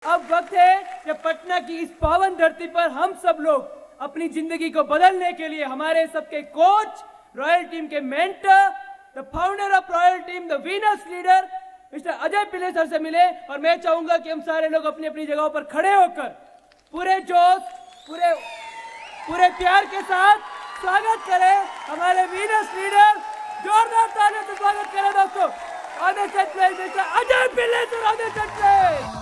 अब वक्त है जब पटना की इस पावन धरती पर हम सब लोग अपनी जिंदगी को बदलने के लिए हमारे सबके कोच, रॉयल टीम के mentor, the founder of Royal Team, the venus leader mister Ajay Pillai sir से मिले। और मैं चाहूंगा कि हम सारे लोग अपनी अपनी जगहों पर खड़े होकर पूरे जोश, पूरे प्यार के साथ स्वागत करें हमारे वीनस लीडर। जोरदार तालियों से स्वागत करें दोस्तों। On the stage please mister Ajay Pillai sir, on the stage please.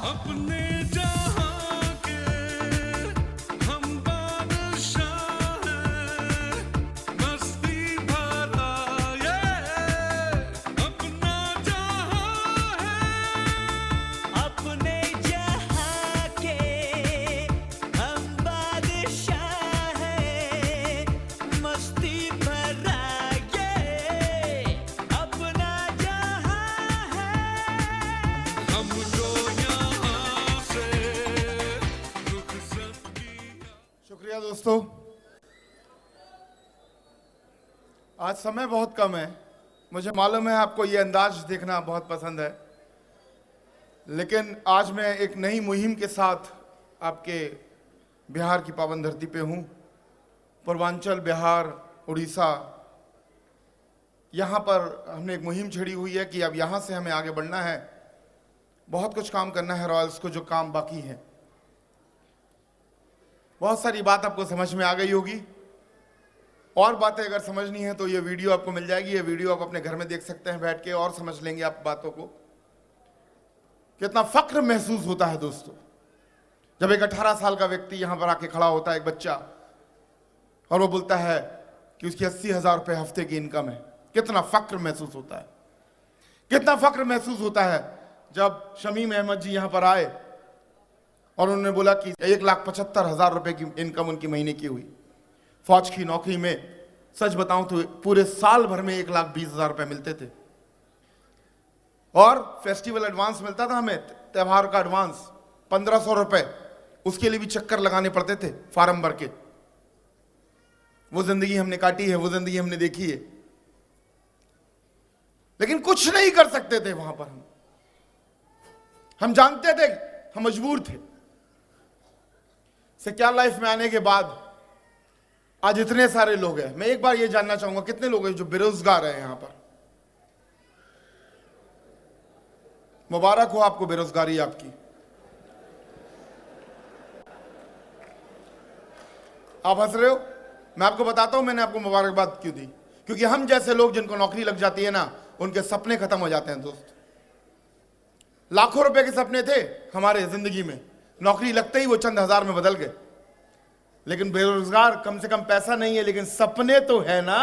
शुक्रिया दोस्तों। आज समय बहुत कम है, मुझे मालूम है आपको ये अंदाज देखना बहुत पसंद है, लेकिन आज मैं एक नई मुहिम के साथ आपके बिहार की पावन धरती पे हूँ। पूर्वांचल, बिहार, उड़ीसा, यहाँ पर हमने एक मुहिम छेड़ी हुई है कि अब यहाँ से हमें आगे बढ़ना है। बहुत कुछ काम करना है रॉयल्स को, जो काम बाकी है। बहुत सारी बात आपको समझ में आ गई होगी, और बातें अगर समझनी है तो ये वीडियो आपको मिल जाएगी। ये वीडियो आप अपने घर में देख सकते हैं बैठ के, और समझ लेंगे आप बातों को। कितना फक्र महसूस होता है दोस्तों जब एक 18 साल का व्यक्ति यहां पर आके खड़ा होता है, एक बच्चा, और वो बोलता है कि उसकी 80,000 रुपये हफ्ते की इनकम है। कितना फक्र महसूस होता है, कितना फक्र महसूस होता है जब शमीम अहमद जी यहां पर आए और उन्होंने बोला कि 1,75,000 रुपये की इनकम उनकी महीने की हुई। फौज की नौकरी में सच बताऊं तो पूरे साल भर में 1,20,000 रुपये मिलते थे, और फेस्टिवल एडवांस मिलता था हमें, त्यौहार का एडवांस 1,500 रुपये, उसके लिए भी चक्कर लगाने पड़ते थे फार्म भर के। वो जिंदगी हमने काटी है, वो जिंदगी हमने देखी है, लेकिन कुछ नहीं कर सकते थे वहां पर। हम जानते थे, हम मजबूर थे। सिक्योर लाइफ में आने के बाद आज इतने सारे लोग हैं। मैं एक बार ये जानना चाहूंगा कितने लोग हैं जो बेरोजगार हैं यहां पर। मुबारक हो आपको बेरोजगारी आपकी। आप हंस रहे हो, मैं आपको बताता हूं मैंने आपको मुबारकबाद क्यों दी। क्योंकि हम जैसे लोग जिनको नौकरी लग जाती है ना, उनके सपने खत्म हो जाते हैं दोस्त। लाखों रुपए के सपने थे हमारे जिंदगी में, नौकरी लगते ही वो चंद हजार में बदल गए। लेकिन बेरोजगार कम से कम पैसा नहीं है, लेकिन सपने तो है ना,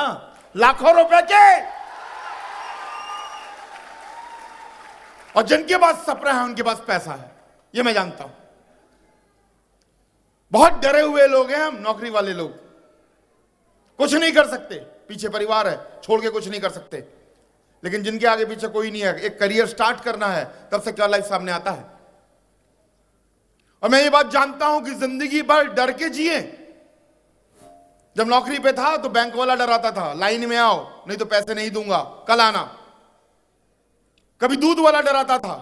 लाखों रुपए के। और जिनके पास सपना है उनके पास पैसा है, ये मैं जानता हूं। बहुत डरे हुए लोग हैं हम, नौकरी वाले लोग। कुछ नहीं कर सकते, पीछे परिवार है, छोड़ के कुछ नहीं कर सकते। लेकिन जिनके आगे पीछे कोई नहीं है, एक करियर स्टार्ट करना है, तब से क्या लाइफ सामने आता है। और मैं ये बात जानता हूं कि जिंदगी भर डर के जिए। जब नौकरी पे था तो बैंक वाला डराता था, लाइन में आओ नहीं तो पैसे नहीं दूंगा, कल आना। कभी दूध वाला डराता था,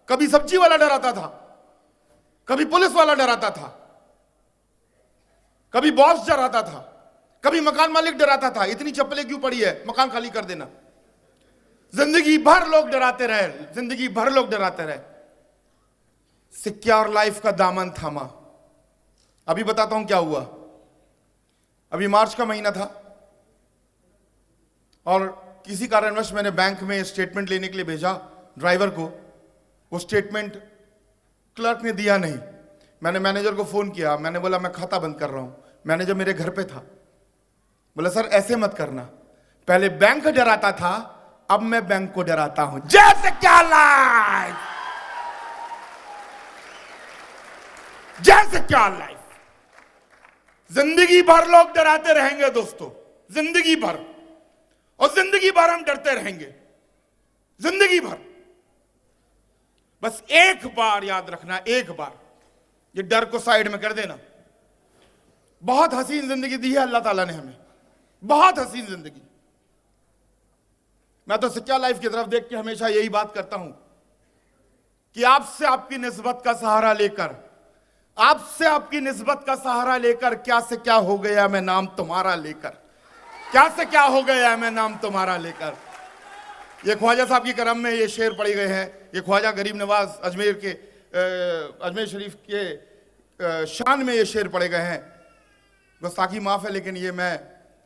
कभी सब्जी वाला डराता था, कभी पुलिस वाला डराता था, कभी बॉस डराता था, कभी मकान मालिक डराता था, इतनी चप्पलें क्यों पड़ी है, मकान खाली कर देना। जिंदगी भर लोग डराते रहे, जिंदगी भर लोग डराते रहे। सिक्योर लाइफ का दामन थामा। अभी बताता हूं क्या हुआ। अभी मार्च का महीना था और किसी कारणवश मैंने बैंक में स्टेटमेंट लेने के लिए भेजा ड्राइवर को। वो स्टेटमेंट क्लर्क ने दिया नहीं। मैंने मैनेजर को फोन किया, मैंने बोला मैं खाता बंद कर रहा हूं। मैनेजर मेरे घर पे था, बोला सर ऐसे मत करना, पहले बैंक डराता था, अब मैं बैंक को डराता हूं। जैसे क्या लाइफ, जैसे क्या लाइफ। जिंदगी भर लोग डराते रहेंगे दोस्तों, जिंदगी भर, और जिंदगी भर हम डरते रहेंगे, जिंदगी भर। बस एक बार याद रखना, एक बार ये डर को साइड में कर देना। बहुत हसीन जिंदगी दी है अल्लाह ताला ने हमें, बहुत हसीन जिंदगी। मैं तो सिक्योर लाइफ की तरफ देख के हमेशा यही बात करता हूं कि आपसे आपकी निस्बत का सहारा लेकर, आपसे आपकी निस्बत का सहारा लेकर क्या से क्या हो गया मैं नाम तुम्हारा लेकर, क्या से क्या हो गया मैं नाम तुम्हारा लेकर। ये ख्वाजा साहब की करम में ये शेर पढ़े गए हैं। ये ख्वाजा गरीब नवाज अजमेर के अजमेर शरीफ के शान में ये शेर पढ़े गए हैं। गुस्ताखी माफ है, लेकिन ये मैं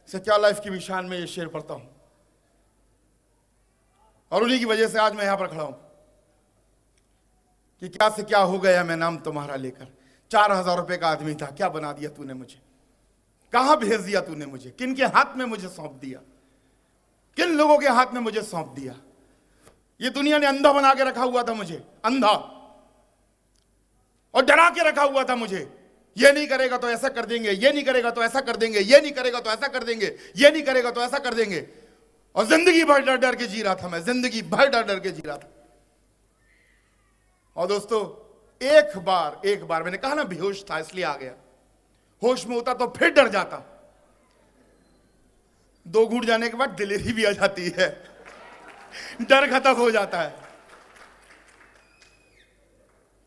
सच्चा लाइफ की भी शान में ये शेर पढ़ता हूं, और उन्हीं की वजह से आज मैं यहां पर खड़ा हूं कि क्या से क्या हो गया मैं नाम तुम्हारा लेकर। 4,000 रुपए का आदमी था, क्या बना दिया तूने मुझे, कहां भेज दिया तूने मुझे, किन के हाथ में मुझे सौंप दिया, किन लोगों के हाथ में मुझे सौंप दिया। ये दुनिया ने अंधा बना के रखा हुआ था मुझे, अंधा, और डरा के रखा हुआ था मुझे। ये नहीं करेगा तो ऐसा कर देंगे, ये नहीं करेगा तो ऐसा कर देंगे, ये नहीं करेगा तो ऐसा कर देंगे, ये नहीं करेगा तो ऐसा कर देंगे। और जिंदगी भर डर डर के जी रहा था मैं, जिंदगी भर डर डर के जी रहा था। और दोस्तों एक बार मैंने कहा ना बेहोश था इसलिए आ गया, होश में होता तो फिर डर जाता। 2 घूंट जाने के बाद दिलेरी भी आ जाती है, डर खत्म हो जाता है।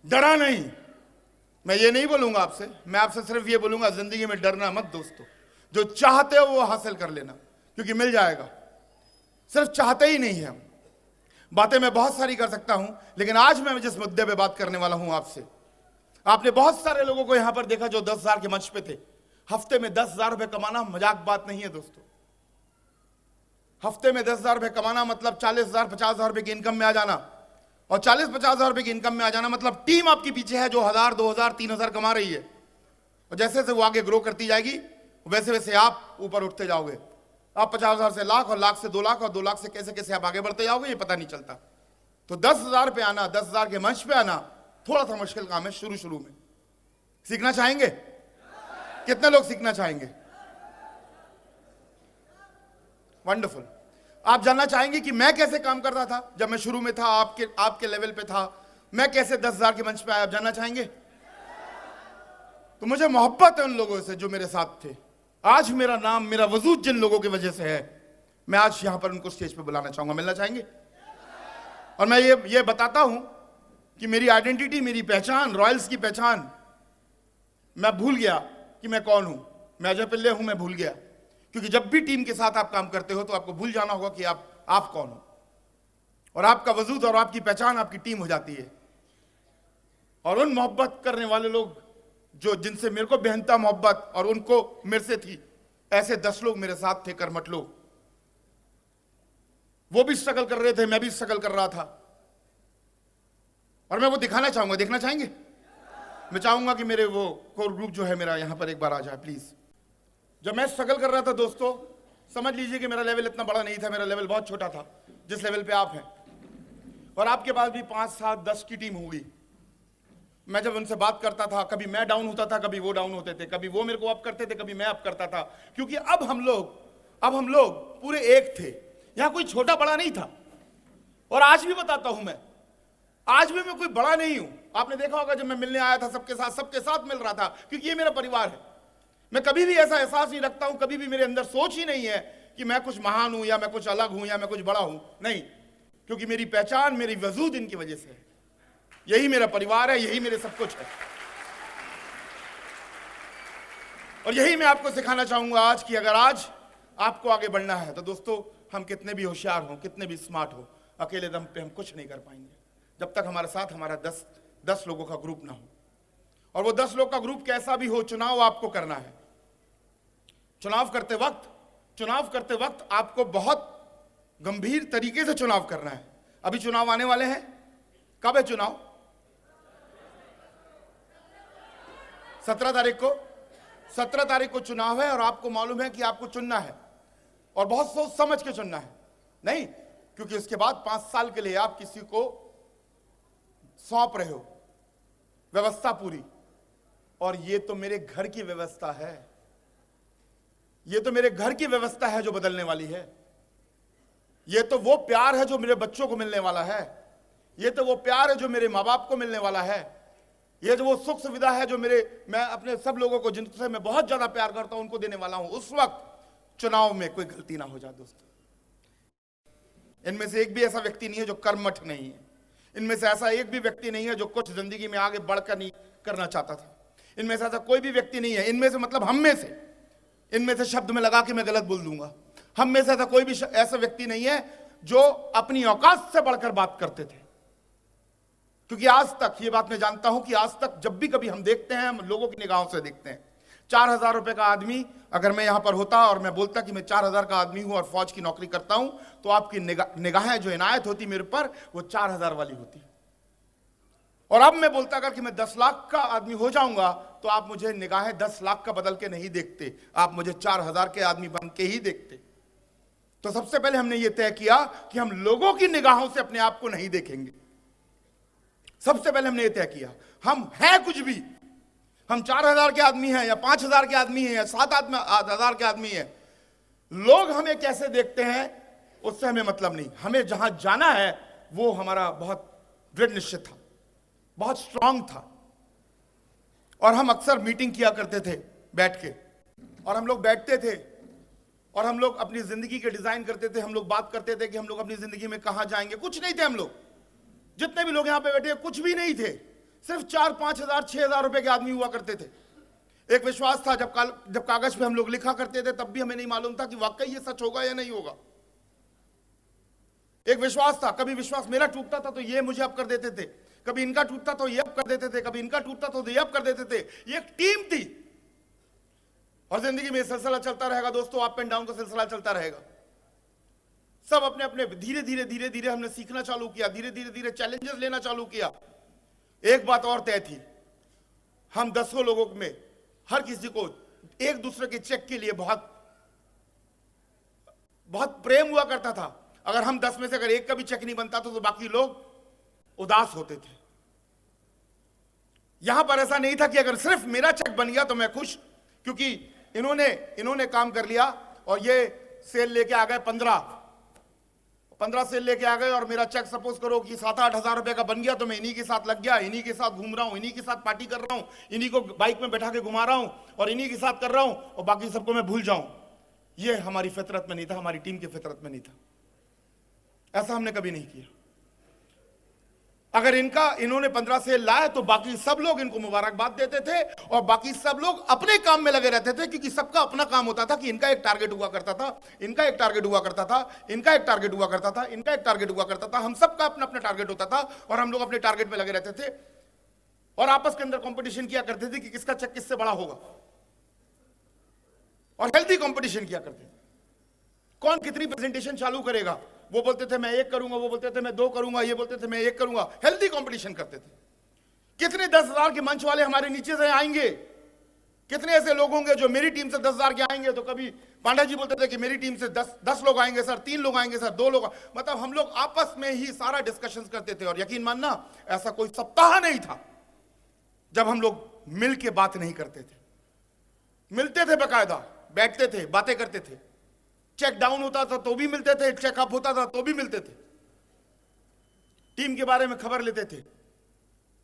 डरा नहीं, मैं ये नहीं बोलूंगा आपसे, मैं आपसे सिर्फ ये बोलूंगा जिंदगी में डरना मत दोस्तों। जो चाहते हो वो हासिल कर लेना, क्योंकि मिल जाएगा। सिर्फ चाहते ही नहीं है हम, बातें मैं बहुत सारी कर सकता हूं, लेकिन आज मैं जिस मुद्दे पे बात करने वाला हूं आपसे, आपने बहुत सारे लोगों को यहां पर देखा जो 10,000 के मंच पे थे। हफ्ते में 10,000 रुपए कमाना मजाक बात नहीं है दोस्तों। हफ्ते में 10,000 रुपए कमाना मतलब 40,000 50,000 रुपए की इनकम में आ जाना, और 40-50,000 रुपए की इनकम में आ जाना मतलब टीम आपके पीछे है जो 1,000 2,000 3,000 कमा रही है। और जैसे जैसे वो आगे ग्रो करती जाएगी वैसे वैसे आप ऊपर उठते जाओगे। आप 50,000 से लाख, और लाख से 2 लाख, और 2 लाख से कैसे कैसे आप आगे बढ़ते जाओगे ये पता नहीं चलता। तो 10,000 पे आना, 10,000 के मंच पे आना थोड़ा सा मुश्किल काम है शुरू में। सीखना चाहेंगे? कितने लोग सीखना चाहेंगे? वंडरफुल। आप जानना चाहेंगे कि मैं कैसे काम करता था जब मैं शुरू में था, आपके लेवल पे था, मैं कैसे 10,000 के मंच पे आया? आप जानना चाहेंगे? तो मुझे मोहब्बत है उन लोगों से जो मेरे साथ थे। आज मेरा नाम, मेरा वजूद जिन लोगों की वजह से है, मैं आज यहां पर उनको स्टेज पे बुलाना चाहूंगा। मिलना चाहेंगे? और मैं ये बताता हूं कि मेरी आइडेंटिटी, मेरी पहचान, रॉयल्स की पहचान, मैं भूल गया कि मैं कौन हूं। मैं अजय पिल्ले हूं, मैं भूल गया। क्योंकि जब भी टीम के साथ आप काम करते हो तो आपको भूल जाना होगा कि आप कौन हो, और आपका वजूद और आपकी पहचान आपकी टीम हो जाती है। और उन मोहब्बत करने वाले लोग जो जिनसे मेरे को बेहनता मोहब्बत और उनको मेरे से थी, ऐसे 10 लोग मेरे साथ थे, कर्मठ लोग। वो भी स्ट्रगल कर रहे थे, मैं भी स्ट्रगल कर रहा था, और मैं वो दिखाना चाहूंगा। देखना चाहेंगे? मैं चाहूंगा कि मेरे वो कोर ग्रुप जो है मेरा यहां पर एक बार आ जाए प्लीज। जब मैं स्ट्रगल कर रहा था दोस्तों, समझ लीजिए कि मेरा लेवल इतना बड़ा नहीं था, मेरा लेवल बहुत छोटा था जिस लेवल पे आप हैं। और आपके पास भी 5 7 10 की टीम होगी। मैं जब उनसे बात करता था, कभी मैं डाउन होता था, कभी वो डाउन होते थे, कभी वो मेरे को अप करते थे, कभी मैं अप करता था। क्योंकि अब हम लोग पूरे एक थे, यहां कोई छोटा बड़ा नहीं था। और आज भी बताता हूं, मैं आज भी मैं कोई बड़ा नहीं हूं। आपने देखा होगा जब मैं मिलने आया था सबके साथ मिल रहा था, क्योंकि ये मेरा परिवार है। मैं कभी भी ऐसा एहसास नहीं रखता हूं, कभी भी मेरे अंदर सोच ही नहीं है कि मैं कुछ महान हूं, या मैं कुछ अलग हूं, या मैं कुछ बड़ा हूं। नहीं, क्योंकि मेरी पहचान, मेरी वजूद इनकी वजह से है। यही मेरा परिवार है, यही मेरे सब कुछ है। और यही मैं आपको सिखाना चाहूंगा आज कि अगर आज आपको आगे बढ़ना है तो दोस्तों, हम कितने भी होशियार हों, कितने भी स्मार्ट हो, अकेले दम पे हम कुछ नहीं कर पाएंगे जब तक हमारे साथ हमारा 10 लोगों का ग्रुप ना हो। और वो 10 लोग का ग्रुप कैसा भी हो, चुनाव आपको करना है। चुनाव करते वक्त आपको बहुत गंभीर तरीके से चुनाव करना है। अभी चुनाव आने वाले हैं। कब है चुनाव? 17 तारीख को। 17 तारीख को चुनाव है, और आपको मालूम है कि आपको चुनना है, और बहुत सोच समझ के चुनना है। नहीं, क्योंकि उसके बाद 5 साल के लिए आप किसी को सौंप रहे हो व्यवस्था पूरी। और ये तो मेरे घर की व्यवस्था है, ये तो मेरे घर की व्यवस्था है जो बदलने वाली है। ये तो वो प्यार है जो मेरे बच्चों को मिलने वाला है। ये तो वो प्यार है जो मेरे माँ बाप को मिलने वाला है। ये जो वो सुख सुविधा है जो मैं अपने सब लोगों को, जिनसे मैं बहुत ज्यादा प्यार करता हूं, उनको देने वाला हूं। उस वक्त चुनाव में कोई गलती ना हो जाए दोस्तों। इनमें से एक भी ऐसा व्यक्ति नहीं है जो कर्मठ नहीं है। इनमें से ऐसा एक भी व्यक्ति नहीं है जो कुछ जिंदगी में आगे बढ़कर नहीं करना चाहता था। इनमें से ऐसा कोई भी व्यक्ति नहीं है, इनमें से मतलब हम में से, इनमें से शब्द में लगा के मैं गलत बोल दूंगा, हम में से ऐसा कोई भी ऐसा व्यक्ति नहीं है जो अपनी औकात से बढ़कर बात करते थे। क्योंकि आज तक ये बात मैं जानता हूं कि आज तक जब भी कभी हम देखते हैं, हम लोगों की निगाहों से देखते हैं। 4,000 रुपए का आदमी अगर मैं यहां पर होता और मैं बोलता कि मैं 4,000 का आदमी हूं और फौज की नौकरी करता हूं, तो आपकी निगाहें जो इनायत होती मेरे पर वो 4,000 वाली होती। और अब मैं बोलता अगर कि मैं 10 लाख का आदमी हो जाऊंगा, तो आप मुझे निगाहें 10 लाख का बदल के नहीं देखते, आप मुझे 4,000 के आदमी बन के ही देखते। तो सबसे पहले हमने ये तय किया कि हम लोगों की निगाहों से अपने आप को नहीं देखेंगे। सबसे पहले हमने ये तय किया हम हैं कुछ भी, हम 4,000 के आदमी हैं या 5,000 के आदमी हैं या 7,000 के आदमी हैं, लोग हमें कैसे देखते हैं उससे हमें मतलब नहीं। हमें जहां जाना है वो हमारा बहुत दृढ़ निश्चित था, बहुत स्ट्रांग था। और हम अक्सर मीटिंग किया करते थे बैठ के, और हम लोग बैठते थे और हम लोग अपनी जिंदगी के डिजाइन करते थे। हम लोग बात करते थे कि हम लोग अपनी जिंदगी में कहां जाएंगे। कुछ नहीं थे हम लोग, जितने भी लोग यहां पे बैठे कुछ भी नहीं थे, सिर्फ 4-5,000 6,000 रुपए के आदमी हुआ करते थे। एक विश्वास था, जब कागज पे हम लोग लिखा करते थे तब भी हमें नहीं मालूम था कि वाकई ये सच होगा या नहीं होगा। एक विश्वास था, कभी विश्वास मेरा टूटता था तो ये मुझे अप कर देते थे, कभी इनका टूटता तो ये अप कर देते थे, कभी इनका टूटता तो ये अप कर देते थे। ये एक टीम थी और जिंदगी में सिलसिला चलता रहेगा दोस्तों, अप एंड डाउन का सिलसिला चलता रहेगा। सब अपने अपने धीरे धीरे हमने सीखना चालू किया, धीरे धीरे चैलेंजेस लेना चालू किया। एक बात और तय थी, हम 10 लोगों में हर किसी को एक दूसरे के चेक के लिए बहुत बहुत प्रेम हुआ करता था। अगर हम 10 में से अगर एक का भी चेक नहीं बनता तो बाकी लोग उदास होते थे। यहां पर ऐसा नहीं था कि अगर सिर्फ मेरा चेक बन गया तो मैं खुश, क्योंकि इन्होंने काम कर लिया और ये सेल लेके आ गए 15 सेल लेके आ गए, और मेरा चेक सपोज करो कि 7-8 हजार रुपए का बन गया, तो मैं इन्हीं के साथ लग गया, इन्हीं के साथ घूम रहा हूं, इन्हीं के साथ पार्टी कर रहा हूं, इन्हीं को बाइक में बैठा के घुमा रहा हूं और इन्हीं के साथ कर रहा हूं और बाकी सबको मैं भूल जाऊं। ये हमारी फितरत में नहीं था, हमारी टीम की फितरत में नहीं था। ऐसा हमने कभी नहीं किया। अगर इन्होंने 15 सेल लाए तो बाकी सब लोग इनको मुबारकबाद देते थे और बाकी सब लोग अपने काम में लगे रहते थे, क्योंकि सबका अपना काम होता था कि इनका एक टारगेट हुआ करता था, इनका एक टारगेट हुआ करता था, इनका एक टारगेट हुआ करता था, इनका एक टारगेट हुआ करता था। हम सबका अपना अपना टारगेट होता था और हम लोग अपने टारगेट में लगे रहते थे और आपस के अंदर कंपटीशन किया करते थे कि किसका चेक किससे बड़ा होगा, और हेल्दी कंपटीशन किया करते थे। कौन कितनी प्रेजेंटेशन चालू करेगा, वो बोलते थे मैं 1 करूंगा, वो बोलते थे मैं 2 करूंगा, ये बोलते थे मैं 1 करूंगा। हेल्दी कंपटीशन करते थे। कितने 10,000 के मंच वाले हमारे नीचे से आएंगे, कितने ऐसे लोग होंगे जो मेरी टीम से 10,000 के आएंगे। तो कभी पांडा जी बोलते थे कि मेरी टीम से 10 लोग आएंगे सर, 3 लोग आएंगे सर, 2 लोग, मतलब हम लोग आपस में ही सारा डिस्कशन करते थे। और यकीन मानना ऐसा कोई सप्ताह नहीं था जब हम लोग मिल के बात नहीं करते थे। मिलते थे, बकायदा बैठते थे, बातें करते थे। चेक डाउन होता था तो भी मिलते थे, चेकअप होता था तो भी मिलते थे, टीम के बारे में खबर लेते थे।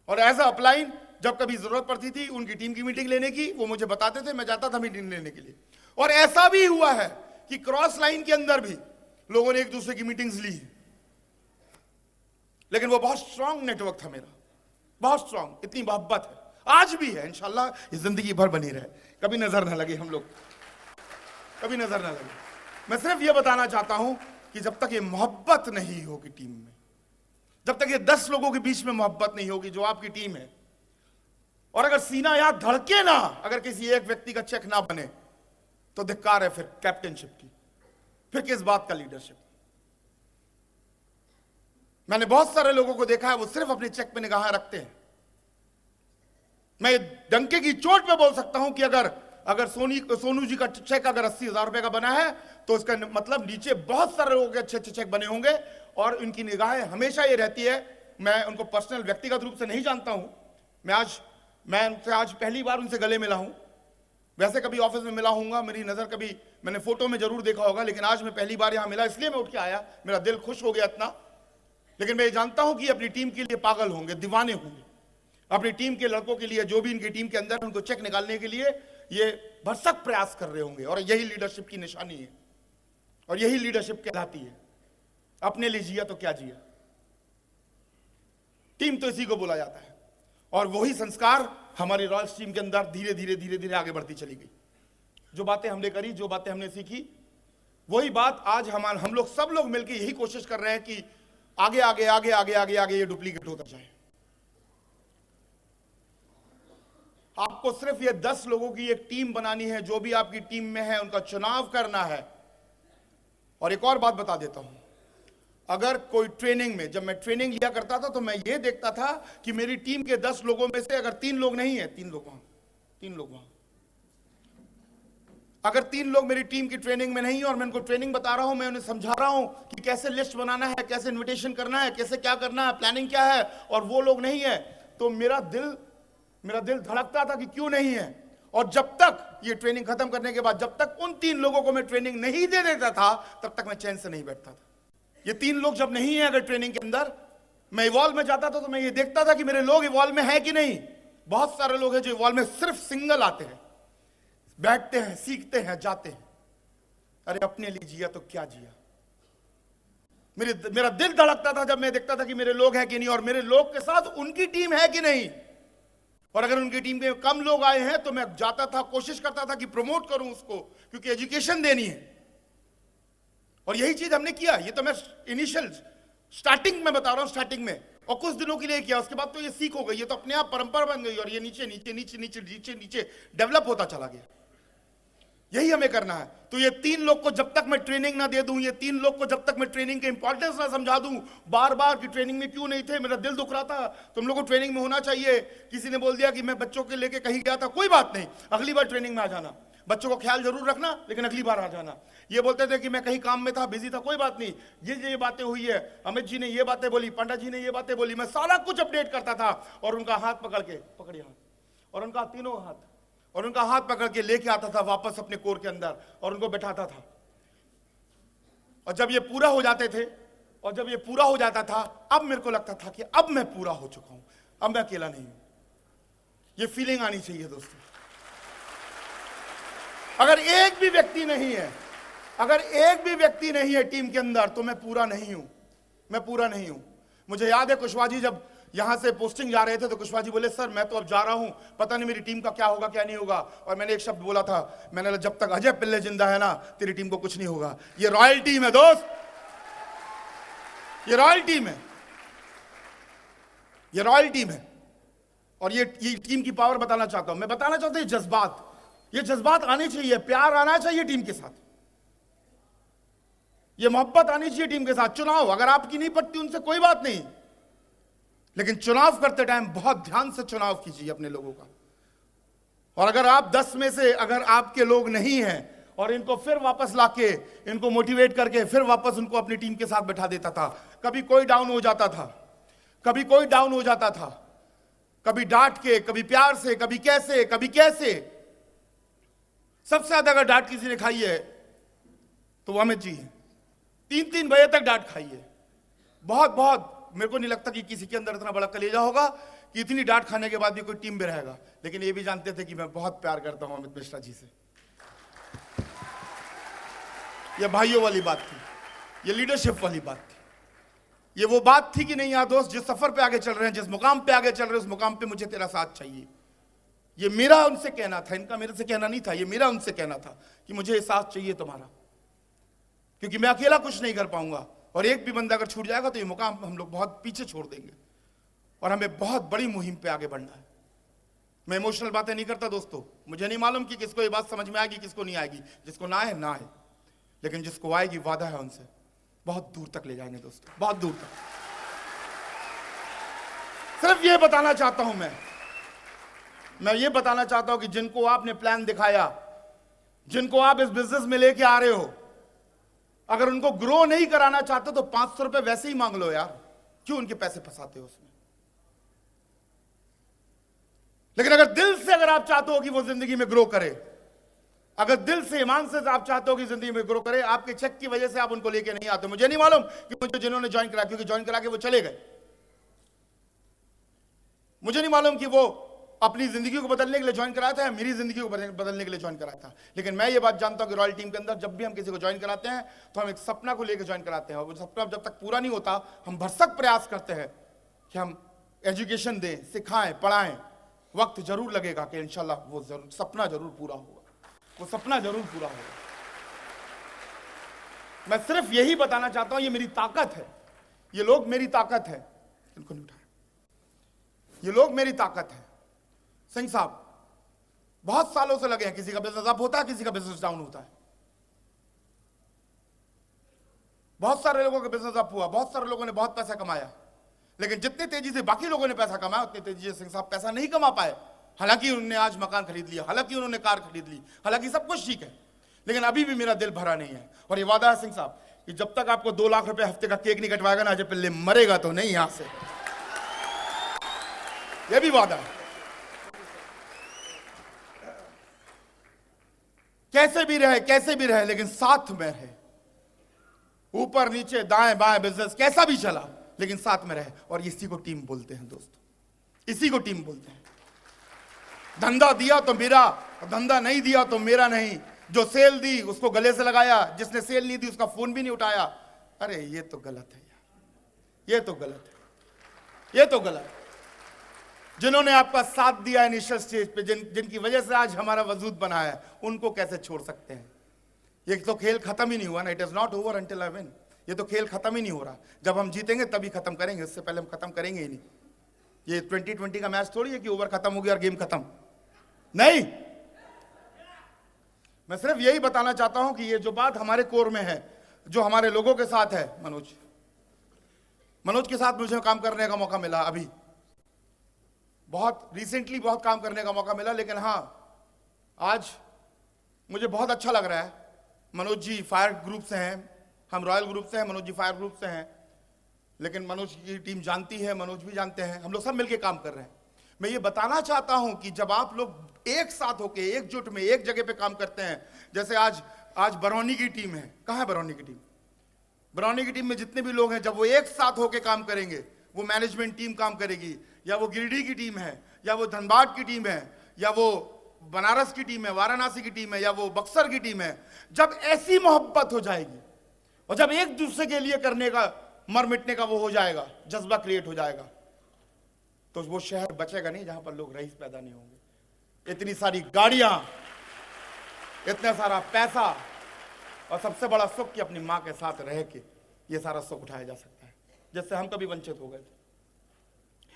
और एज अ अपलाइन जब कभी जरूरत पड़ती थी उनकी टीम की मीटिंग लेने की, वो मुझे बताते थे, मैं जाता था मीटिंग लेने के लिए। और ऐसा भी हुआ है कि क्रॉस लाइन के अंदर भी लोगों ने एक दूसरे की मीटिंग्स ली, लेकिन वो बहुत स्ट्रांग नेटवर्क था मेरा, बहुत स्ट्रांग। इतनी मोहब्बत है, आज भी है, इंशाल्लाह ये जिंदगी भर बनी रहे, कभी नजर ना लगे हम लोग, कभी नजर ना लगे। मैं सिर्फ ये बताना चाहता हूं कि जब तक ये मोहब्बत नहीं होगी टीम में, जब तक ये 10 लोगों के बीच में मोहब्बत नहीं होगी जो आपकी टीम है, और अगर सीना यहां धड़के ना, अगर किसी एक व्यक्ति का चेक ना बने, तो धिक्कार है फिर कैप्टनशिप की, फिर किस बात का लीडरशिप। मैंने बहुत सारे लोगों को देखा है वो सिर्फ अपने चेक पे निगाहें रखते हैं। मैं डंके की चोट पे बोल सकता हूं कि अगर सोनू जी का चेक अगर 80,000 रुपए का बना है तो इसका मतलब नीचे बहुत सारे लोगों के अच्छे अच्छे चेक बने होंगे, और उनकी निगाहें हमेशा ये रहती है। मैं उनको पर्सनल व्यक्तिगत रूप से नहीं जानता हूं, मैं उनसे आज पहली बार उनसे गले मिला हूं। वैसे कभी ऑफिस में मिला हूंगा, मेरी नजर कभी मैंने फोटो में जरूर देखा होगा, लेकिन आज मैं पहली बार यहां मिला, इसलिए मैं उठ के आया, मेरा दिल खुश हो गया इतना। लेकिन मैं ये जानता हूं कि अपनी टीम के लिए पागल होंगे, दीवाने होंगे, अपनी टीम के लड़कों के लिए, जो भी इनकी टीम के अंदर उनको चेक निकालने के लिए ये भरसक प्रयास कर रहे होंगे। और यही लीडरशिप की निशानी है, और यही लीडरशिप कहलाती है। अपने लिए जिया तो क्या जिया। टीम तो इसी को बोला जाता है। और वही संस्कार हमारी रॉयल्स टीम के अंदर धीरे धीरे धीरे धीरे आगे बढ़ती चली गई। जो बातें हमने करी, जो बातें हमने सीखी, वही बात आज हम लोग सब लोग मिलकर यही कोशिश कर रहे हैं कि आगे आगे आगे आगे आगे आगे ये डुप्लीकेट होता जाए। आपको सिर्फ ये 10 लोगों की एक टीम बनानी है, जो भी आपकी टीम में है उनका चुनाव करना है। और एक और बात बता देता हूं, अगर कोई ट्रेनिंग में, जब मैं ट्रेनिंग लिया करता था तो मैं ये देखता था कि मेरी टीम के 10 लोगों में से अगर 3 लोग नहीं है, 3 लोग वहां, 3 लोग वहां। अगर 3 लोग मेरी टीम की ट्रेनिंग में नहीं है और मैं उनको ट्रेनिंग बता रहा हूं, मैं उन्हें समझा रहा हूं कि कैसे लिस्ट बनाना है, कैसे इन्विटेशन करना है, कैसे क्या करना है, प्लानिंग क्या है, और वो लोग नहीं है, तो मेरा दिल धड़कता था कि क्यों नहीं है। और जब तक ये ट्रेनिंग खत्म करने के बाद, जब तक उन 3 लोगों को मैं ट्रेनिंग नहीं दे देता था, तब तक मैं चैन से नहीं बैठता था। ये 3 लोग जब नहीं है अगर ट्रेनिंग के अंदर, मैं इवॉल्व में जाता था तो मैं ये देखता था कि मेरे लोग इवॉल्व में है कि नहीं। बहुत सारे लोग हैं जो इवॉल्व में सिर्फ सिंगल आते हैं, बैठते हैं, सीखते हैं, जाते हैं। अरे अपने लिए जिया तो क्या जिया। मेरा दिल धड़कता था जब मैं देखता था कि मेरे लोग हैं कि नहीं, और मेरे लोग के साथ उनकी टीम है कि नहीं। और अगर उनकी टीम में कम लोग आए हैं तो मैं जाता था, कोशिश करता था कि प्रमोट करूं उसको, क्योंकि एजुकेशन देनी है। और यही चीज हमने किया। ये तो मैं इनिशियल स्टार्टिंग में बता रहा हूं, स्टार्टिंग में, और कुछ दिनों के लिए किया। उसके बाद तो ये सीख हो गई, ये तो अपने आप परंपरा बन गई, और ये नीचे नीचे नीचे नीचे नीचे नीचे डेवलप होता चला गया। यही हमें करना है। तो ये 3 लोग को जब तक मैं ट्रेनिंग ना दे दूं, ये 3 लोग को जब तक मैं ट्रेनिंग के इंपॉर्टेंस ना समझा दूं, बार बार की ट्रेनिंग में क्यों नहीं थे, मेरा दिल दुख रहा था, तुम लोगों को ट्रेनिंग में होना चाहिए। किसी ने बोल दिया कि मैं बच्चों के लेके कहीं गया था, कोई बात नहीं, अगली बार ट्रेनिंग में आ जाना, बच्चों को ख्याल जरूर रखना, लेकिन अगली बार आ जाना। ये बोलते थे कि मैं कहीं काम में था, बिजी था, कोई बात नहीं, ये बातें हुई है, अमित जी ने ये बातें बोली, पंडा जी ने ये बातें बोली, मैं सारा कुछ अपडेट करता था। और उनका हाथ पकड़िए हाथ, और उनका तीनों हाथ, और उनका हाथ पकड़ के लेके आता था वापस अपने कोर के अंदर, और उनको बैठाता था। और जब ये पूरा हो जाते थे, और जब ये पूरा हो जाता था, अब मेरे को लगता था कि अब मैं पूरा हो चुका हूं, अब मैं अकेला नहीं हूं। ये फीलिंग आनी चाहिए दोस्तों। अगर एक भी व्यक्ति नहीं है, अगर एक भी व्यक्ति नहीं है टीम के अंदर, तो मैं पूरा नहीं हूं, मैं पूरा नहीं हूं। मुझे याद है कुशवाहा जी जब यहां से पोस्टिंग जा रहे थे तो कुशवाहा जी बोले, सर मैं तो अब जा रहा हूं, पता नहीं मेरी टीम का क्या होगा क्या नहीं होगा। और मैंने एक शब्द बोला था, मैंने जब तक अजय पिल्ले जिंदा है ना, तेरी टीम को कुछ नहीं होगा। ये रॉयल टीम है दोस्त, ये रॉयल टीम है, ये रॉयल टीम है। और ये टीम की पावर बताना चाहता हूं, मैं बताना चाहता हूं, ये जज्बात आने चाहिए, प्यार आना चाहिए टीम के साथ, ये मोहब्बत आनी चाहिए टीम के साथ। चुनाव अगर आपकी नहीं पड़ती उनसे कोई बात नहीं, लेकिन चुनाव करते टाइम बहुत ध्यान से चुनाव कीजिए अपने लोगों का। और अगर आप 10 में से अगर आपके लोग नहीं हैं, और इनको फिर वापस लाके इनको मोटिवेट करके फिर वापस उनको अपनी टीम के साथ बैठा देता था। कभी कोई डाउन हो जाता था, कभी कोई डाउन हो जाता था, कभी डांट के, कभी प्यार से, कभी कैसे, कभी कैसे। सबसे ज्यादा अगर डांट किसी ने खाई है तो वो अमित जी है। 3-3 बजे तक डांट खाई है, बहुत। मेरे को नहीं लगता कि किसी के अंदर इतना बड़ा कलेजा होगा कि इतनी डांट खाने के बाद भी कोई टीम में रहेगा। लेकिन ये भी जानते थे कि मैं बहुत प्यार करता हूं अमित मिश्रा जी से। ये भाइयों वाली बात थी, ये लीडरशिप वाली बात थी, ये वो बात थी कि नहीं यार दोस्त, जिस सफर पे आगे चल रहे हैं, जिस मुकाम पे आगे चल रहे हैं, उस मुकाम पे मुझे तेरा साथ चाहिए। ये मेरा उनसे कहना था, इनका मेरे से कहना नहीं था, ये मेरा उनसे कहना था कि मुझे ये साथ चाहिए तुम्हारा, क्योंकि मैं अकेला कुछ नहीं कर पाऊंगा। और एक भी बंदा अगर छूट जाएगा तो ये मुकाम हम लोग बहुत पीछे छोड़ देंगे, और हमें बहुत बड़ी मुहिम पे आगे बढ़ना है। मैं इमोशनल बातें नहीं करता दोस्तों, मुझे नहीं मालूम कि किसको ये बात समझ में आएगी, किसको नहीं आएगी। जिसको ना है ना है, लेकिन जिसको आएगी वादा है उनसे बहुत दूर तक ले जाएंगे दोस्तों, बहुत दूर तक। सिर्फ ये बताना चाहता हूं मैं ये बताना चाहता हूं कि जिनको आपने प्लान दिखाया, जिनको आप इस बिजनेस में लेके आ रहे हो, अगर उनको ग्रो नहीं कराना चाहते तो 500 रुपए वैसे ही मांग लो यार, क्यों उनके पैसे फंसाते हो उसमें। लेकिन अगर दिल से अगर आप चाहते हो कि वो जिंदगी में ग्रो करे, अगर दिल से ईमान से आप चाहते हो कि जिंदगी में ग्रो करे, आपके चेक की वजह से आप उनको लेके नहीं आते। मुझे नहीं मालूम कि मुझे जिन्होंने ज्वाइन करा, क्योंकि ज्वाइन करा के वो चले गए, मुझे नहीं मालूम कि वो अपनी जिंदगी को बदलने के लिए ज्वाइन कराया था या मेरी जिंदगी को बदलने के लिए ज्वाइन कराया था। लेकिन मैं ये बात जानता हूं कि रॉयल टीम के अंदर जब भी हम किसी को ज्वाइन कराते हैं तो हम एक सपना को लेकर ज्वाइन कराते हैं, और वो सपना जब तक पूरा नहीं होता हम भरसक प्रयास करते हैं कि हम एजुकेशन दें, सिखाएं, पढ़ाएं। वक्त जरूर लगेगा कि इंशाल्लाह वो जरूर सपना जरूर पूरा होगा, वो सपना जरूर पूरा होगा। मैं सिर्फ यही बताना चाहता हूं, ये मेरी ताकत है, ये लोग मेरी ताकत है। इनको नहीं उठाया, ये लोग मेरी ताकत है। सिंह साहब बहुत सालों से लगे हैं, किसी का बिजनेस अप होता है, किसी का बिजनेस डाउन होता है। बहुत सारे लोगों का बिजनेस अप हुआ, बहुत सारे लोगों ने बहुत पैसा कमाया, लेकिन जितनी तेजी से बाकी लोगों ने पैसा कमाया उतनी तेजी से सिंह साहब पैसा नहीं कमा पाए। हालांकि उन्होंने आज मकान खरीद लिया, हालांकि उन्होंने कार खरीद ली, हालांकि सब कुछ ठीक है, लेकिन अभी भी मेरा दिल भरा नहीं है। और ये वादा है सिंह साहब कि जब तक आपको 2 लाख रुपए हफ्ते का केक नहीं कटवाएगा ना, अजय पिल्ले मरेगा तो नहीं यहां से, यह भी वादा है। कैसे भी रहे लेकिन साथ में रहे। ऊपर नीचे दाएं बाएं बिजनेस कैसा भी चला लेकिन साथ में रहे। और इसी को टीम बोलते हैं दोस्तों, इसी को टीम बोलते हैं। धंधा दिया तो मेरा, धंधा नहीं दिया तो मेरा नहीं। जो सेल दी उसको गले से लगाया, जिसने सेल नहीं दी उसका फोन भी नहीं उठाया। अरे ये तो गलत है यार, ये तो गलत है, ये तो गलत है। जिन्होंने आपका साथ दिया इनिशियल स्टेज पे, जिनकी वजह से आज हमारा वजूद बना है, उनको कैसे छोड़ सकते हैं? ये तो खेल खत्म ही नहीं हुआ ना। It is not over until I win. ये तो खेल खत्म ही नहीं हो रहा। जब हम जीतेंगे तभी खत्म करेंगे, इससे पहले हम खत्म करेंगे ही नहीं। ये 2020 का मैच थोड़ी है कि ओवर खत्म हो गया और गेम खत्म, नहीं। मैं सिर्फ यही बताना चाहता हूं कि ये जो बात हमारे कोर में है, जो हमारे लोगों के साथ है, मनोज के साथ मुझे काम करने का मौका मिला, अभी बहुत रिसेंटली बहुत काम करने का मौका मिला। लेकिन हाँ, आज मुझे बहुत अच्छा लग रहा है। मनोज जी फायर ग्रुप से हैं, हम रॉयल ग्रुप से हैं, मनोज जी फायर ग्रुप से हैं। लेकिन मनोज की टीम जानती है, मनोज भी जानते हैं, हम लोग सब मिलकर काम कर रहे हैं। मैं ये बताना चाहता हूं कि जब आप लोग एक साथ होकर एकजुट में एक जगह पे काम करते हैं, जैसे आज बरौनी की टीम है। कहां है बरौनी की टीम? बरौनी की टीम में जितने भी लोग हैं, जब वो एक साथ होकर काम करेंगे, वो मैनेजमेंट टीम काम करेगी, या वो गिरिडीह की टीम है, या वो धनबाद की टीम है, या वो बनारस की टीम है, वाराणसी की टीम है, या वो बक्सर की टीम है, जब ऐसी मोहब्बत हो जाएगी और जब एक दूसरे के लिए करने का, मर मिटने का वो हो जाएगा, जज्बा क्रिएट हो जाएगा, तो वो शहर बचेगा नहीं जहां पर लोग रईस पैदा नहीं होंगे। इतनी सारी गाड़ियां, इतना सारा पैसा, और सबसे बड़ा सुख कि अपनी मां के साथ रह के ये सारा सुख उठाया जा सकता है, जिससे हम कभी वंचित हो गए थे।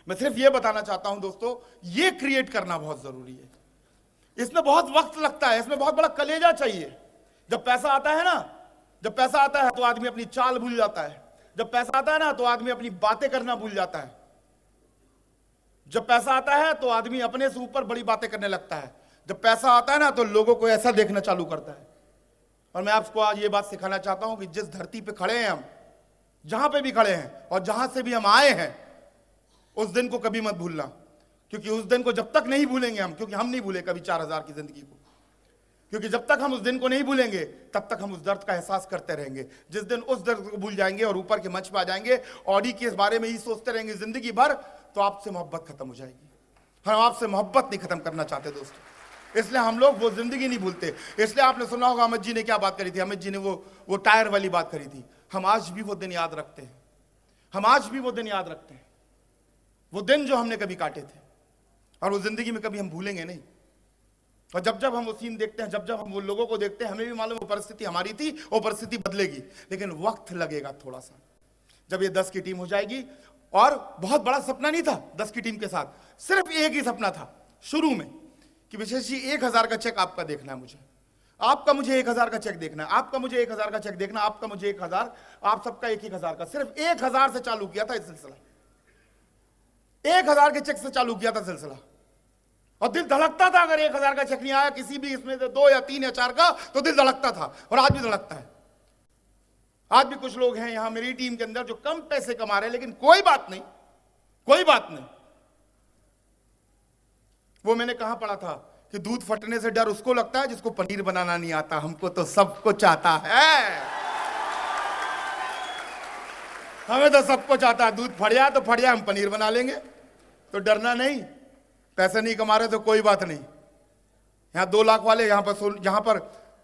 मैं सिर्फ ये बताना चाहता हूं दोस्तों, ये क्रिएट करना बहुत जरूरी है। इसमें बहुत वक्त लगता है, इसमें बहुत बड़ा कलेजा चाहिए। जब पैसा आता है ना, जब पैसा आता है तो आदमी अपनी चाल भूल जाता है। जब पैसा आता है ना तो आदमी अपनी बातें करना भूल जाता है। जब पैसा आता है तो आदमी अपने से ऊपर बड़ी बातें करने लगता है। जब पैसा आता है ना तो लोगों को ऐसा देखना चालू करता है। और मैं आपको आज ये बात सिखाना चाहता हूं कि जिस धरती पे खड़े हैं हम, जहां पे भी खड़े हैं और जहां से भी हम आए हैं, उस दिन को कभी मत भूलना। क्योंकि उस दिन को जब तक नहीं भूलेंगे हम, क्योंकि हम नहीं भूले कभी 4000 की जिंदगी को, क्योंकि जब तक हम उस दिन को नहीं भूलेंगे तब तक हम उस दर्द का एहसास करते रहेंगे। जिस दिन उस दर्द को भूल जाएंगे और ऊपर के मंच पे आ जाएंगे, ऑडी के बारे में ही सोचते रहेंगे जिंदगी भर, तो आपसे मोहब्बत खत्म हो जाएगी। हम आपसे मोहब्बत नहीं खत्म करना चाहते दोस्तों, इसलिए हम लोग वो जिंदगी नहीं भूलते। इसलिए आपने सुना होगा अमित जी ने क्या बात करी थी। अमित जी ने वो टायर वाली बात करी थी। हम आज भी वो दिन याद रखते हैं, हम आज भी वो दिन याद रखते हैं, वो दिन जो हमने कभी काटे थे, और वो जिंदगी में कभी हम भूलेंगे नहीं। और जब जब हम वो सीन देखते हैं, जब जब हम वो लोगों को देखते हैं, हमें भी मालूम वो परिस्थिति हमारी थी, वो परिस्थिति बदलेगी, लेकिन वक्त लगेगा थोड़ा सा। जब ये 10 की टीम हो जाएगी, और बहुत बड़ा सपना नहीं था 10 की टीम के साथ, सिर्फ एक ही सपना था शुरू में कि विशेष जी 1000 का चेक आपका देखना है, मुझे आपका, मुझे 1000 का चेक देखना है, आपका मुझे 1000 का चेक देखना, आपका मुझे 1000, आप सबका 1000 का। सिर्फ 1000 से चालू किया था ये सिलसिला, 1000 के चेक से चालू किया था सिलसिला। और दिल धड़कता था अगर 1000 का चेक नहीं आया किसी भी इसमें से 2 या 3 या 4 का, तो दिल धड़कता था, और आज भी धड़कता है। आज भी कुछ लोग हैं यहां मेरी टीम के अंदर जो कम पैसे कमा रहे हैं, लेकिन कोई बात नहीं, कोई बात नहीं। वो मैंने कहां पढ़ा था कि दूध फटने से डर उसको लगता है जिसको पनीर बनाना नहीं आता, हमको तो सब कुछ आता है, हमें तो सब कुछ आता है। दूध फट जाए तो फट जाए, हम पनीर बना लेंगे, तो डरना नहीं। पैसे नहीं कमा रहे तो कोई बात नहीं। यहां 2 लाख वाले, यहां पर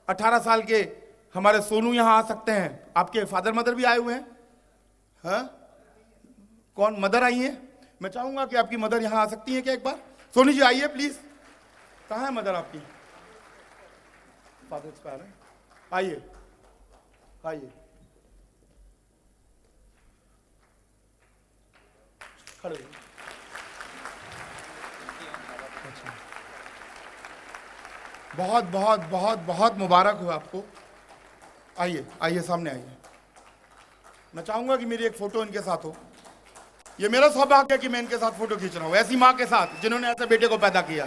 18 साल के हमारे सोनू यहां आ सकते हैं। आपके फादर मदर भी आए हुए हैं, हाँ? कौन मदर आई हैं? मैं चाहूंगा कि आपकी मदर यहां आ सकती है क्या एक बार? सोनी जी आइए प्लीज। कहाँ है मदर आपकी? फादर एक्सपायर है। आइए आइए, खड़े होइए। बहुत बहुत बहुत बहुत मुबारक हो आपको। आइए आइए सामने आइए। मैं चाहूंगा कि मेरी एक फोटो इनके साथ हो। ये मेरा सौभाग्य है कि मैं इनके साथ फोटो खींच रहा हूं, ऐसी मां के साथ जिन्होंने ऐसे बेटे को पैदा किया।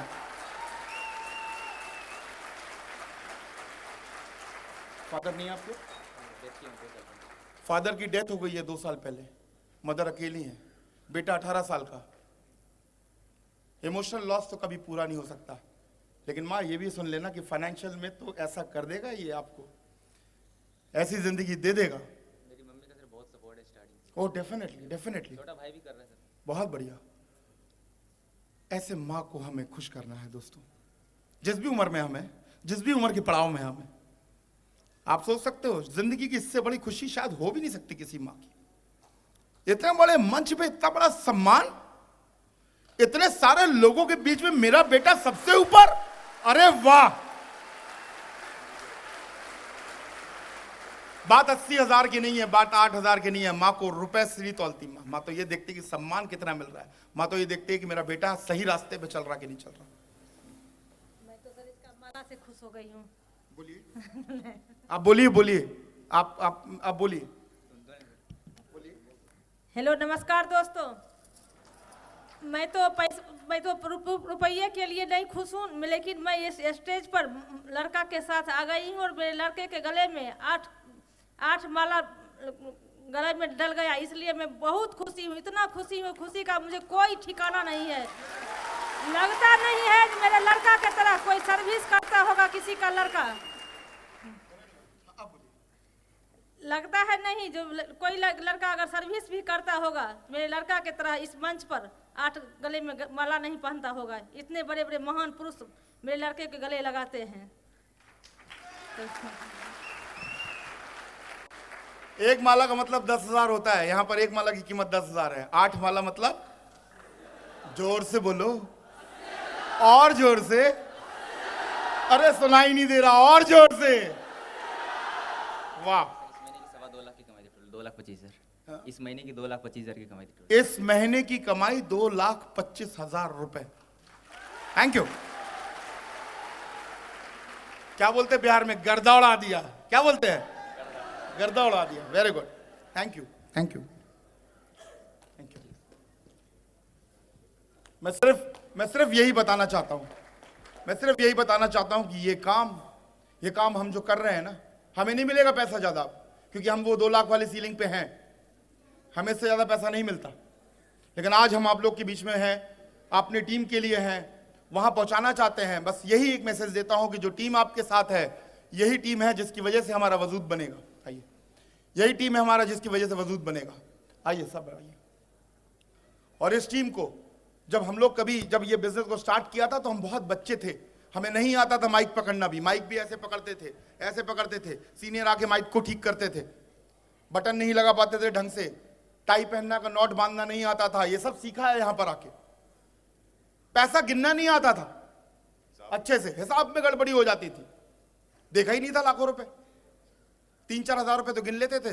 फादर नहीं है आपके? फादर की डेथ हो गई है 2 साल पहले। मदर अकेली है, बेटा 18 साल का। इमोशनल लॉस तो कभी पूरा नहीं हो सकता, लेकिन माँ ये भी सुन लेना कि फाइनेंशियल में तो ऐसा कर देगा, ये आपको ऐसी जिंदगी दे देगा। मेरी मम्मी का सर बहुत सपोर्ट है स्टार्टिंग से। ओह डेफिनेटली डेफिनेटली, छोटा भाई भी कर रहा है सर। बहुत बढ़िया। ऐसे माँ को हमें खुश करना है दोस्तों, जिस भी उम्र में हमें, जिस भी उम्र के पड़ाव में हमें। आप सोच सकते हो जिंदगी की इससे बड़ी खुशी शायद हो भी नहीं सकती किसी माँ की। इतने बड़े मंच पे इतना बड़ा सम्मान, इतने सारे लोगों के बीच में मेरा बेटा सबसे ऊपर। अरे वाह! बात 80,000 की नहीं है, बात 8,000 की नहीं है। माँ को रुपए से नहीं तौलती माँ। माँ तो ये देखती कि सम्मान कितना मिल रहा है। माँ तो ये देखती है कि मेरा बेटा सही रास्ते पे चल रहा कि नहीं चल रहा। मैं तो सर इसका माला से खुश हो गई हूँ। बोलिए आप, बोलिए बोलिए आप बोलिए। हेलो नमस्कार दोस्तों। मैं तो रुपये के लिए नहीं खुश हूँ, लेकिन मैं इस स्टेज पर लड़का के साथ आ गई हूँ और मेरे लड़के के गले में आठ माला गले में डल गया, इसलिए मैं बहुत खुशी हूँ। इतना खुशी हूँ, खुशी का मुझे कोई ठिकाना नहीं है। लगता नहीं है कि मेरे लड़का के तरह कोई सर्विस करता होगा किसी का लड़का। लगता है नहीं, जो कोई लड़का अगर सर्विस भी करता होगा मेरे लड़का के तरह इस मंच पर 8 गले में माला नहीं पहनता होगा। इतने बड़े बड़े महान पुरुष मेरे लड़के के गले लगाते हैं। एक माला का मतलब 10,000 होता है। यहां पर एक माला की कीमत 10,000 है। 8 माला मतलब, जोर से बोलो, और जोर से। अरे सुनाई नहीं दे रहा, और जोर से। वाह! इस महीने की 2,25,000 की कमाई थी। इस महीने की कमाई 2,25,000 रुपए। Thank you. क्या बोलते बिहार में? गर्दा उड़ा दिया। क्या बोलते हैं? गर्दा उड़ा दिया। Very good, thank you thank you thank you. मैं सिर्फ यही बताना चाहता हूं, कि ये काम हम जो कर रहे हैं ना, हमें नहीं मिलेगा पैसा ज्यादा, क्योंकि हम वो 2 लाख वाली सीलिंग पे हैं। हमें इससे ज्यादा पैसा नहीं मिलता, लेकिन आज हम आप लोग के बीच में हैं, अपनी टीम के लिए हैं, वहां पहुंचाना चाहते हैं। बस यही एक मैसेज देता हूं कि जो टीम आपके साथ है, यही टीम है जिसकी वजह से हमारा वजूद बनेगा। आइए, यही टीम है हमारा जिसकी वजह से वजूद बनेगा। आइए सब आइए। और इस टीम को जब ये बिजनेस को स्टार्ट किया था तो हम बहुत बच्चे थे, हमें नहीं आता था माइक पकड़ना भी। माइक भी ऐसे पकड़ते थे। सीनियर आके माइक को ठीक करते थे, बटन नहीं लगा पाते थे ढंग से, टाई पहनना का नॉट बांधना नहीं आता था। ये सब सीखा है यहां पर आके। पैसा गिनना नहीं आता था अच्छे से, हिसाब में गड़बड़ी हो जाती थी। देखा ही नहीं था लाखों रुपए। 3-4 हजार रुपए तो गिन लेते थे,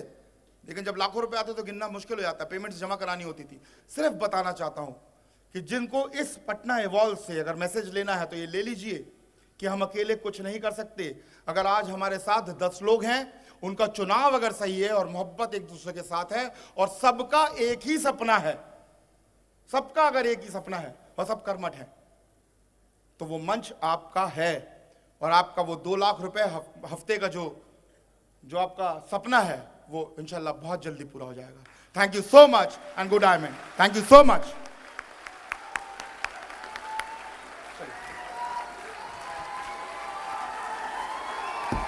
लेकिन जब लाखों रुपए आते तो गिनना मुश्किल हो जाता। पेमेंट्स जमा करानी होती थी। सिर्फ बताना चाहता हूं कि जिनको इस पटना एवॉल्व से अगर मैसेज लेना है तो ये ले लीजिए कि हम अकेले कुछ नहीं कर सकते। अगर आज हमारे साथ 10 लोग हैं, उनका चुनाव अगर सही है और मोहब्बत एक दूसरे के साथ है, और सबका एक ही सपना है, सबका अगर एक ही सपना है और सब कर्मठ है, तो वो मंच आपका है। और आपका वो 2 लाख रुपए हफ्ते का जो आपका सपना है, वो इंशाल्लाह बहुत जल्दी पूरा हो जाएगा। Thank you so much and good I mean. Thank you so much.